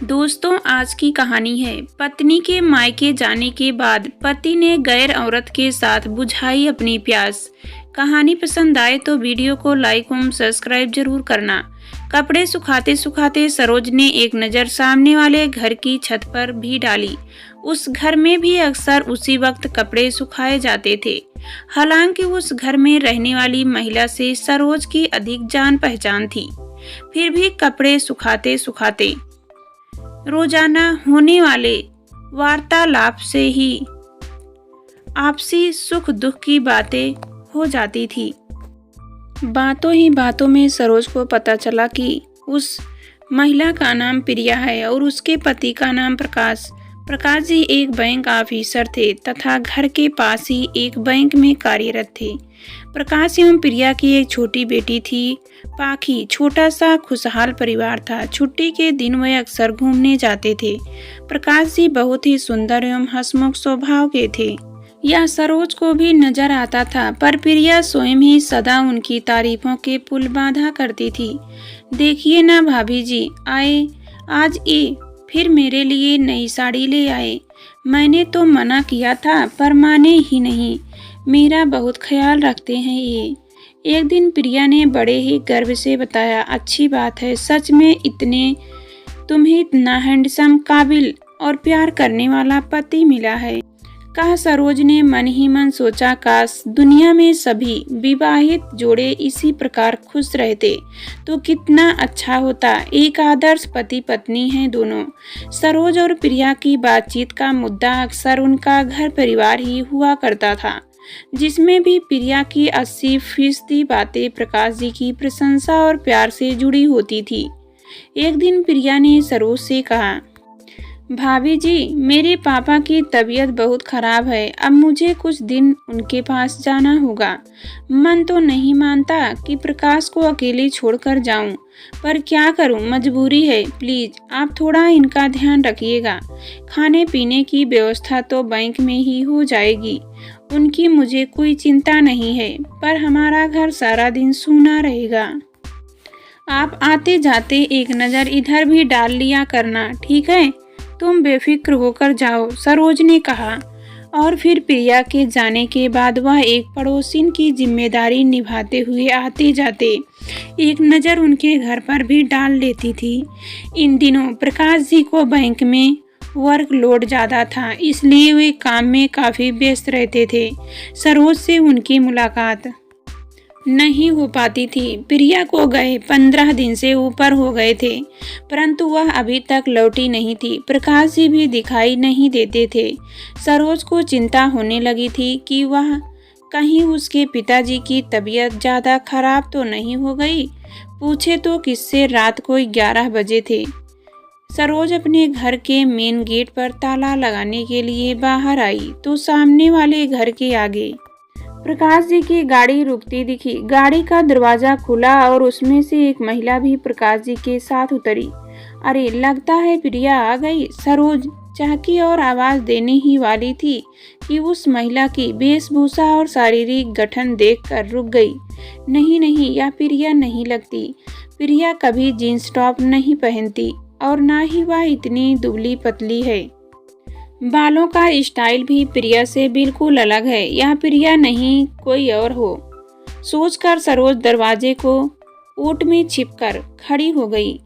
दोस्तों, आज की कहानी है पत्नी के मायके जाने के बाद पति ने गैर औरत के साथ बुझाई अपनी प्यास। कहानी पसंद आए तो वीडियो को लाइक और सब्सक्राइब जरूर करना। कपड़े सुखाते सुखाते सरोज ने एक नज़र सामने वाले घर की छत पर भी डाली। उस घर में भी अक्सर उसी वक्त कपड़े सुखाए जाते थे। हालांकि उस घर में रहने वाली महिला से सरोज की अधिक जान पहचान थी, फिर भी कपड़े सुखाते सुखाते रोजाना होने वाले वार्तालाप से ही आपसी सुख दुख की बातें हो जाती थी। बातों ही बातों में सरोज को पता चला कि उस महिला का नाम प्रिया है और उसके पति का नाम प्रकाश। प्रकाश जी एक बैंक ऑफिसर थे तथा घर के पास ही एक बैंक में कार्यरत थे। प्रकाश एवं प्रिया की एक छोटी बेटी थी। पाखी छोटा सा खुशहाल परिवार था। छुट्टी के दिन वे अक्सर घूमने जाते थे। प्रकाश जी बहुत ही सुंदर एवं हंसमुख स्वभाव के थे। यह सरोज को भी नजर आता था, पर प्रिया स्वयं ही सदा उनकी तारीफों के पुल बांधा करती थी। देखिए ना भाभी जी आए, आज ये फिर मेरे लिए नई साड़ी ले आए। मैंने तो मना किया था पर माने ही नहीं। मेरा बहुत ख्याल रखते हैं ये। एक दिन प्रिया ने बड़े ही गर्व से बताया, अच्छी बात है, सच में तुम्हें इतना हैंडसम, काबिल और प्यार करने वाला पति मिला है। कहा सरोज ने मन ही मन सोचा, काश दुनिया में सभी विवाहित जोड़े इसी प्रकार खुश रहते तो कितना अच्छा होता। एक आदर्श पति पत्नी हैं दोनों। सरोज और प्रिया की बातचीत का मुद्दा अक्सर उनका घर परिवार ही हुआ करता था, जिसमें भी प्रिया की 80% बातें प्रकाश जी की प्रशंसा और प्यार से जुड़ी होती थी। एक दिन प्रिया ने सरोज से कहा, भाभी जी मेरे पापा की तबीयत बहुत खराब है, अब मुझे कुछ दिन उनके पास जाना होगा। मन तो नहीं मानता कि प्रकाश को अकेले छोड़कर जाऊं, पर क्या करूं, मजबूरी है। प्लीज आप थोड़ा इनका ध्यान रखिएगा। खाने पीने की व्यवस्था तो बैंक में ही हो जाएगी, उनकी मुझे कोई चिंता नहीं है, पर हमारा घर सारा दिन सूना रहेगा। आप आते जाते एक नज़र इधर भी डाल लिया करना, ठीक है? तुम बेफिक्र होकर जाओ, सरोज ने कहा। और फिर प्रिया के जाने के बाद वह एक पड़ोसिन की जिम्मेदारी निभाते हुए आते जाते एक नज़र उनके घर पर भी डाल लेती थी। इन दिनों प्रकाश जी को बैंक में वर्कलोड ज़्यादा था, इसलिए वे काम में काफ़ी व्यस्त रहते थे। सरोज से उनकी मुलाकात नहीं हो पाती थी। प्रिया को गए 15 दिन से ऊपर हो गए थे, परंतु वह अभी तक लौटी नहीं थी। प्रकाश जी भी दिखाई नहीं देते थे। सरोज को चिंता होने लगी थी कि वह कहीं उसके पिताजी की तबीयत ज़्यादा खराब तो नहीं हो गई। पूछे तो किससे, रात को 11 बजे थे। सरोज अपने घर के मेन गेट पर ताला लगाने के लिए बाहर आई तो सामने वाले घर के आगे प्रकाश जी की गाड़ी रुकती दिखी। गाड़ी का दरवाजा खुला और उसमें से एक महिला भी प्रकाश जी के साथ उतरी। अरे, लगता है प्रिया आ गई। सरोज चहकी और आवाज देने ही वाली थी कि उस महिला की वेशभूषा और शारीरिक गठन देखकर रुक गई। नहीं नहीं, यह प्रिया नहीं लगती। प्रिया कभी जींस टॉप नहीं पहनती और ना ही वह इतनी दुबली पतली है। बालों का स्टाइल भी प्रिया से बिल्कुल अलग है। यह प्रिया नहीं कोई और हो, सोचकर सरोज दरवाजे को ओट में छिपकर खड़ी हो गई।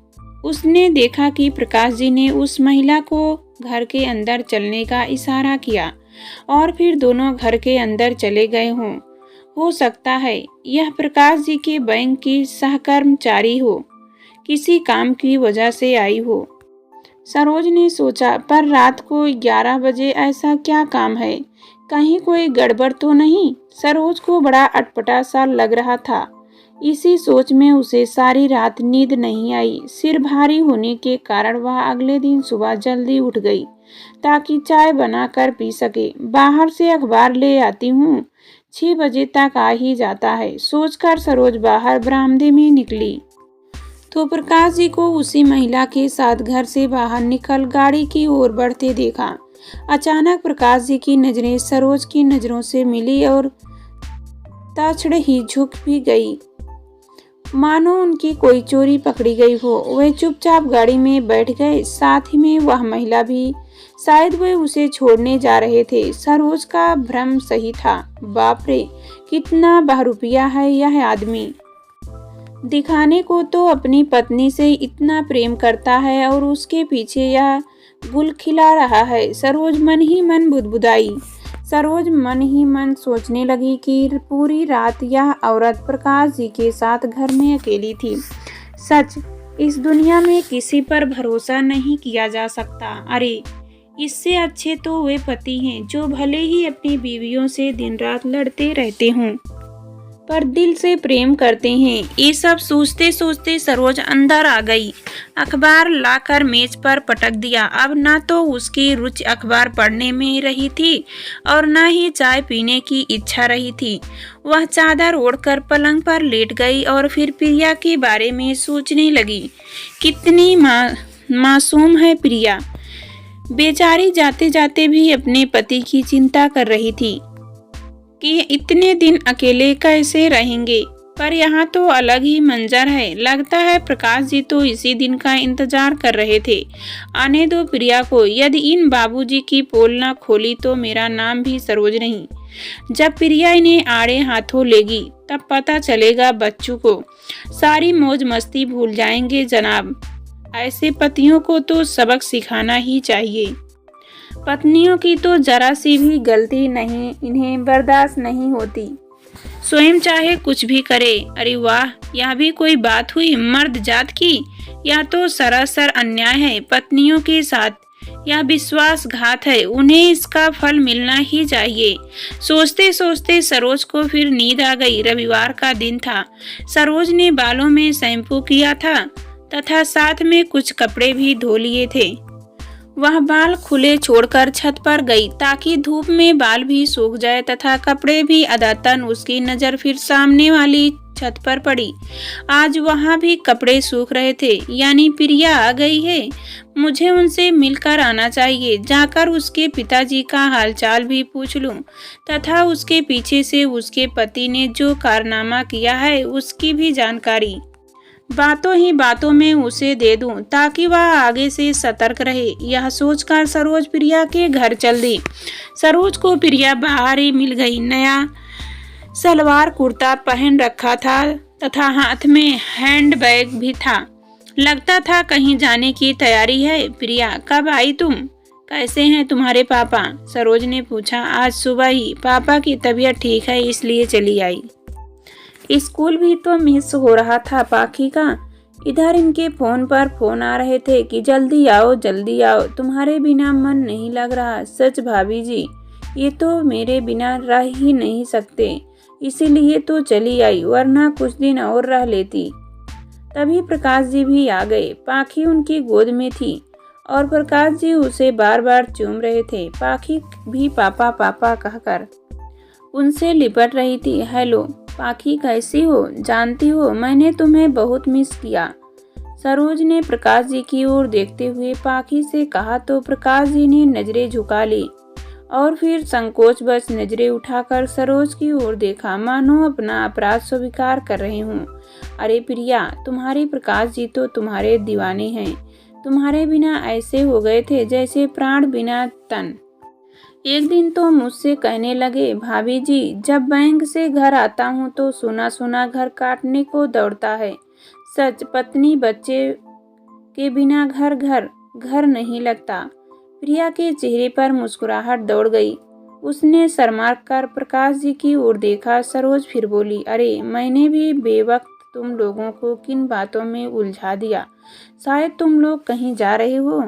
उसने देखा कि प्रकाश जी ने उस महिला को घर के अंदर चलने का इशारा किया और फिर दोनों घर के अंदर चले गए हों। हो सकता है यह प्रकाश जी के बैंक की सहकर्मचारी हो, किसी काम की वजह से आई हो। सरोज ने सोचा, पर रात को 11 बजे ऐसा क्या काम है, कहीं कोई गड़बड़ तो नहीं। सरोज को बड़ा अटपटा सा लग रहा था। इसी सोच में उसे सारी रात नींद नहीं आई। सिर भारी होने के कारण वह अगले दिन सुबह जल्दी उठ गई ताकि चाय बनाकर पी सके। बाहर से अखबार ले आती हूँ, 6 बजे तक आ ही जाता है, सोचकर सरोज बाहर बरामदे में निकली तो प्रकाश जी को उसी महिला के साथ घर से बाहर निकल गाड़ी की ओर बढ़ते देखा। अचानक प्रकाश जी की नजरें सरोज की नजरों से मिली और तछड़ ही झुक भी गई। मानो उनकी कोई चोरी पकड़ी गई हो। वे चुपचाप गाड़ी में बैठ गए, साथ ही में वह महिला भी। शायद वे उसे छोड़ने जा रहे थे। सरोज का भ्रम सही था। बाप रे, कितना बहरूपिया है यह आदमी। दिखाने को तो अपनी पत्नी से इतना प्रेम करता है और उसके पीछे यह गुल खिला रहा है। सरोज मन ही मन बुदबुदाई। सरोज मन ही मन सोचने लगी कि पूरी रात यह औरत प्रकाश जी के साथ घर में अकेली थी। सच, इस दुनिया में किसी पर भरोसा नहीं किया जा सकता। अरे, इससे अच्छे तो वे पति हैं जो भले ही अपनी बीवियों से दिन रात लड़ते रहते हों, पर दिल से प्रेम करते हैं। ये सब सोचते सोचते सरोज अंदर आ गई। अखबार लाकर मेज पर पटक दिया। अब न तो उसकी रुचि अखबार पढ़ने में रही थी और न ही चाय पीने की इच्छा रही थी। वह चादर ओढ़कर पलंग पर लेट गई और फिर प्रिया के बारे में सोचने लगी। कितनी मासूम है प्रिया। बेचारी जाते जाते भी अपने पति की चिंता कर रही थी कि इतने दिन अकेले कैसे रहेंगे। पर यहाँ तो अलग ही मंजर है। लगता है प्रकाश जी तो इसी दिन का इंतजार कर रहे थे। आने दो प्रिया को। यदि इन बाबूजी की पोल न खोली तो मेरा नाम भी सरोज नहीं। जब प्रिया इन्हें आड़े हाथों लेगी तब पता चलेगा बच्चों को। सारी मौज मस्ती भूल जाएंगे जनाब। ऐसे पतियों को तो सबक सिखाना ही चाहिए। पत्नियों की तो जरा सी भी गलती नहीं इन्हें बर्दाश्त नहीं होती, स्वयं चाहे कुछ भी करे। अरे वाह, यह भी कोई बात हुई मर्द जात की। यह तो सरासर अन्याय है पत्नियों के साथ। यह विश्वासघात है। उन्हें इसका फल मिलना ही चाहिए। सोचते सोचते सरोज को फिर नींद आ गई। रविवार का दिन था। सरोज ने बालों में शैम्पू किया था तथा साथ में कुछ कपड़े भी धो लिए थे। वह बाल खुले छोड़कर छत पर गई ताकि धूप में बाल भी सूख जाए तथा कपड़े भी। अदतन उसकी नजर फिर सामने वाली छत पर पड़ी। आज वहां भी कपड़े सूख रहे थे। यानी प्रिया आ गई है। मुझे उनसे मिलकर आना चाहिए। जाकर उसके पिताजी का हालचाल भी पूछ लूं तथा उसके पीछे से उसके पति ने जो कारनामा किया है उसकी भी जानकारी बातों ही बातों में उसे दे दूं ताकि वह आगे से सतर्क रहे। यह सोचकर सरोज प्रिया के घर चल दी। सरोज को प्रिया बाहर ही मिल गई। नया सलवार कुर्ता पहन रखा था तथा हाथ में हैंड बैग भी था। लगता था कहीं जाने की तैयारी है। प्रिया, कब आई तुम? कैसे हैं तुम्हारे पापा? सरोज ने पूछा। आज सुबह ही। पापा की तबीयत ठीक है इसलिए चली आई। स्कूल भी तो मिस हो रहा था पाखी का। इधर इनके फोन पर फोन आ रहे थे कि जल्दी आओ जल्दी आओ, तुम्हारे बिना मन नहीं लग रहा। सच भाभी जी, ये तो मेरे बिना रह ही नहीं सकते, इसीलिए तो चली आई, वरना कुछ दिन और रह लेती। तभी प्रकाश जी भी आ गए। पाखी उनकी गोद में थी और प्रकाश जी उसे बार बार चूम रहे थे। पाखी भी पापा पापा कहकर उनसे लिपट रही थी। हेलो पाखी, कैसी हो? जानती हो मैंने तुम्हें बहुत मिस किया। सरोज ने प्रकाश जी की ओर देखते हुए पाखी से कहा तो प्रकाश जी ने नजरें झुका ली और फिर संकोचवश नजरें उठाकर सरोज की ओर देखा, मानो अपना अपराध स्वीकार कर रहे हों। अरे प्रिया, तुम्हारे प्रकाश जी तो तुम्हारे दीवाने हैं। तुम्हारे बिना ऐसे हो गए थे जैसे प्राण बिना तन। एक दिन तो मुझसे कहने लगे, भाभी जी जब बैंक से घर आता हूँ तो सुना सुना घर काटने को दौड़ता है। सच, पत्नी बच्चे के बिना घर नहीं लगता। प्रिया के चेहरे पर मुस्कुराहट दौड़ गई। उसने शर्मा कर प्रकाश जी की ओर देखा। सरोज फिर बोली, अरे मैंने भी बेवक्त तुम लोगों को किन बातों में उलझा दिया। शायद तुम लोग कहीं जा रहे हो।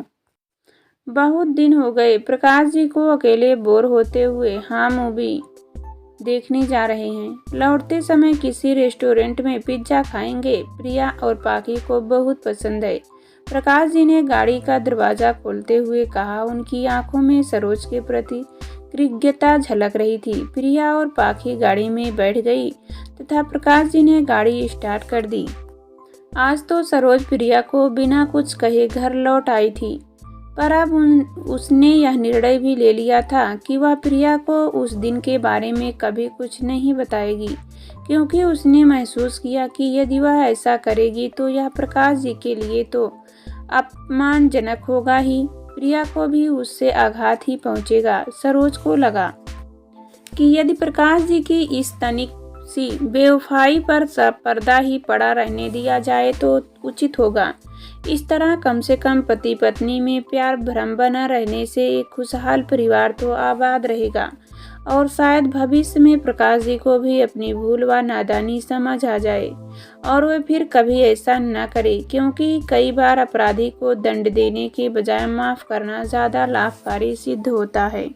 बहुत दिन हो गए प्रकाश जी को अकेले बोर होते हुए। हाँ, मूवी देखने जा रहे हैं। लौटते समय किसी रेस्टोरेंट में पिज्जा खाएंगे। प्रिया और पाखी को बहुत पसंद है। प्रकाश जी ने गाड़ी का दरवाजा खोलते हुए कहा। उनकी आंखों में सरोज के प्रति कृतज्ञता झलक रही थी। प्रिया और पाखी गाड़ी में बैठ गई तथा प्रकाश जी ने गाड़ी स्टार्ट कर दी। आज तो सरोज प्रिया को बिना कुछ कहे घर लौट आई थी, पर अब उसने यह निर्णय भी ले लिया था कि वह प्रिया को उस दिन के बारे में कभी कुछ नहीं बताएगी, क्योंकि उसने महसूस किया कि यदि वह ऐसा करेगी तो यह प्रकाश जी के लिए तो अपमानजनक होगा ही, प्रिया को भी उससे आघात ही पहुंचेगा। सरोज को लगा कि यदि प्रकाश जी की इस तनिक सी बेवफाई पर पर्दा ही पड़ा रहने दिया जाए तो उचित होगा। इस तरह कम से कम पति पत्नी में प्यार भ्रम बना रहने से एक खुशहाल परिवार तो आबाद रहेगा और शायद भविष्य में प्रकाश जी को भी अपनी भूल व नादानी समझ आ जाए और वे फिर कभी ऐसा न करे, क्योंकि कई बार अपराधी को दंड देने के बजाय माफ करना ज्यादा लाभकारी सिद्ध होता है।